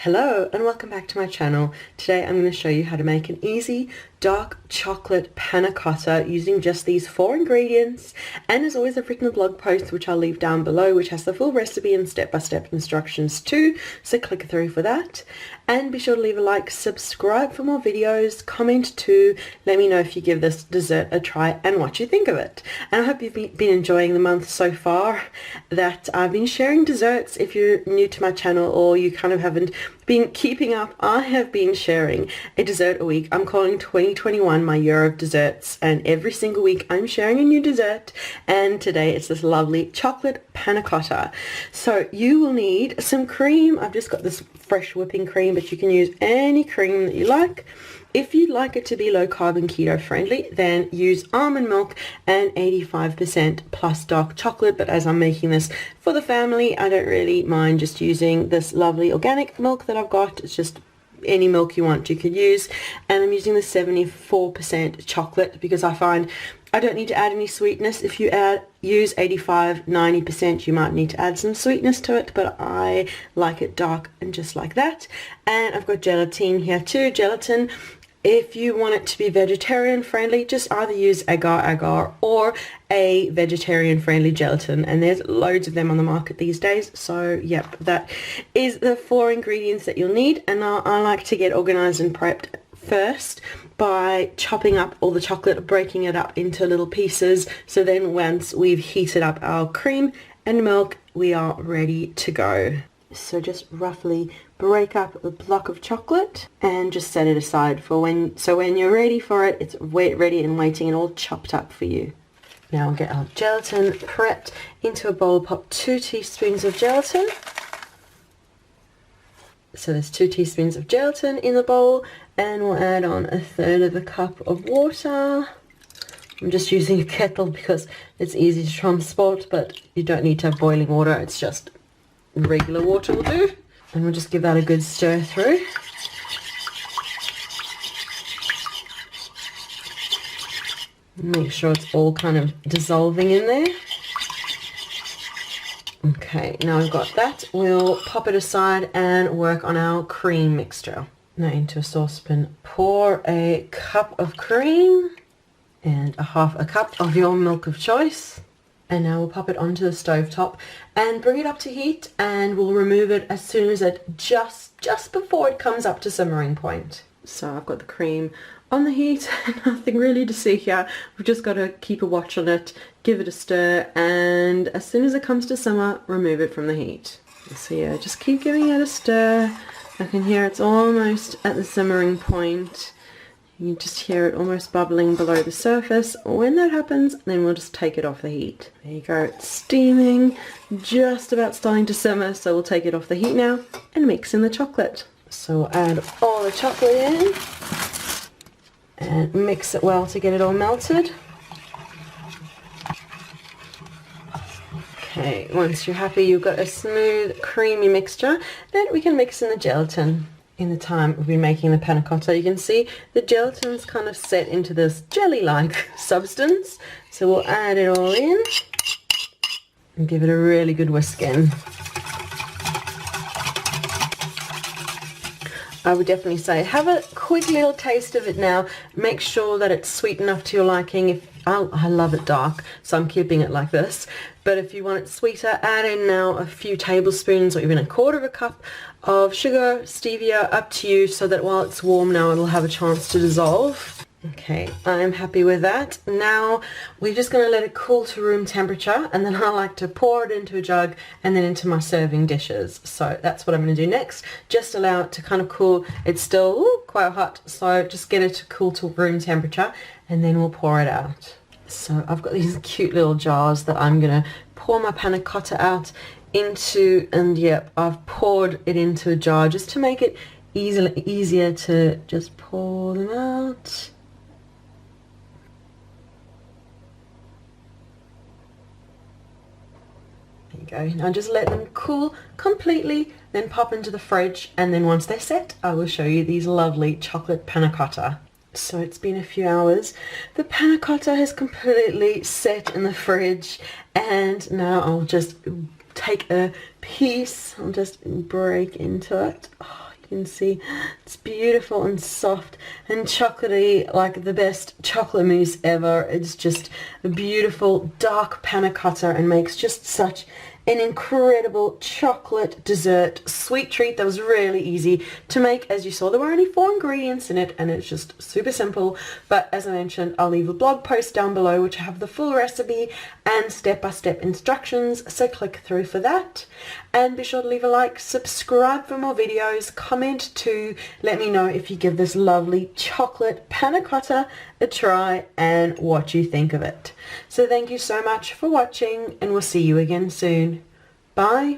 Hello and welcome back to my channel. Today I'm going to show you how to make an easy dark chocolate panna cotta using just these 4 ingredients, and as always I've written a blog post which I'll leave down below which has the full recipe and step-by-step instructions too, so click through for that. And be sure to leave a like, subscribe for more videos, comment too, let me know if you give this dessert a try and what you think of it. And I hope you've been enjoying the month so far, that I've been sharing desserts. If you're new to my channel or you kind of haven't been keeping up, I have been sharing a dessert a week. I'm calling 2021 my year of desserts, and every single week I'm sharing a new dessert, and today it's this lovely chocolate panna cotta. So you will need some cream. I've just got this fresh whipping cream, but you can use any cream that you like. If you'd like it to be low carb and keto friendly, then use almond milk and 85% plus dark chocolate. But as I'm making this for the family, I don't really mind just using this lovely organic milk that I've got. It's just any milk you want you could use, and I'm using the 74% chocolate because I find I don't need to add any sweetness. If you use 85-90%, you might need to add some sweetness to it, but I like it dark and just like that. And I've got gelatin here too. Gelatin, if you want it to be vegetarian friendly, just either use agar or a vegetarian friendly gelatin, and there's loads of them on the market these days. So yep, that is the 4 ingredients that you'll need. And I like to get organized and prepped first by chopping up all the chocolate, breaking it up into little pieces, so then once we've heated up our cream and milk, we are ready to go. So just roughly break up a block of chocolate and just set it aside for when you're ready for it, it's ready and waiting and all chopped up for you. Now we'll get our gelatin prepped. Into a bowl, pop 2 teaspoons of gelatin. So there's 2 teaspoons of gelatin in the bowl, and we'll add on 1/3 of a cup of water. I'm just using a kettle because it's easy to transport, but you don't need to have boiling water, it's just regular water will do. And we'll just give that a good stir through. Make sure it's all kind of dissolving in there. Okay, now we've got that, we'll pop it aside and work on our cream mixture. Now into a saucepan, pour a cup of cream and 1/2 cup of your milk of choice. And now we'll pop it onto the stove top and bring it up to heat, and we'll remove it as soon as it just before it comes up to simmering point. So I've got the cream on the heat, nothing really to see here. We've just got to keep a watch on it, give it a stir, and as soon as it comes to simmer, remove it from the heat. So yeah, just keep giving it a stir. I can hear it's almost at the simmering point. You just hear it almost bubbling below the surface. When that happens, then we'll just take it off the heat. There you go, it's steaming, just about starting to simmer, so we'll take it off the heat now and mix in the chocolate. So we'll add all the chocolate in and mix it well to get it all melted. Okay, once you're happy you've got a smooth, creamy mixture, then we can mix in the gelatin. In the time we've been making the panna cotta, you can see the gelatin's kind of set into this jelly-like substance. So we'll add it all in and give it a really good whisk in. I would definitely say have a quick little taste of it now. Make sure that it's sweet enough to your liking. I love it dark, so I'm keeping it like this. But if you want it sweeter, add in now a few tablespoons or even 1/4 cup of sugar, stevia, up to you, so that while it's warm now it'll have a chance to dissolve. Okay, I'm happy with that. Now we're just going to let it cool to room temperature, and then I like to pour it into a jug and then into my serving dishes. So that's what I'm going to do next. Just allow it to kind of cool. It's still quite hot, so just get it to cool to room temperature and then we'll pour it out. So I've got these cute little jars that I'm going to pour my panna cotta out into, and yep, I've poured it into a jar just to make it easier to just pour them out. There you go. Now just let them cool completely, then pop into the fridge, and then once they're set I will show you these lovely chocolate panna cotta. So it's been a few hours. The panna cotta has completely set in the fridge, and now I'll just take a piece, I'll just break into it. Oh You can see it's beautiful and soft and chocolatey, like the best chocolate mousse ever. It's just a beautiful dark panna cotta and makes just such an incredible chocolate dessert sweet treat that was really easy to make. As you saw, there were only 4 ingredients in it and it's just super simple. But as I mentioned, I'll leave a blog post down below which have the full recipe and step-by-step instructions, so click through for that. And be sure to leave a like, subscribe for more videos, comment to let me know if you give this lovely chocolate panna cotta a try and what you think of it. So thank you so much for watching and we'll see you again soon. Bye.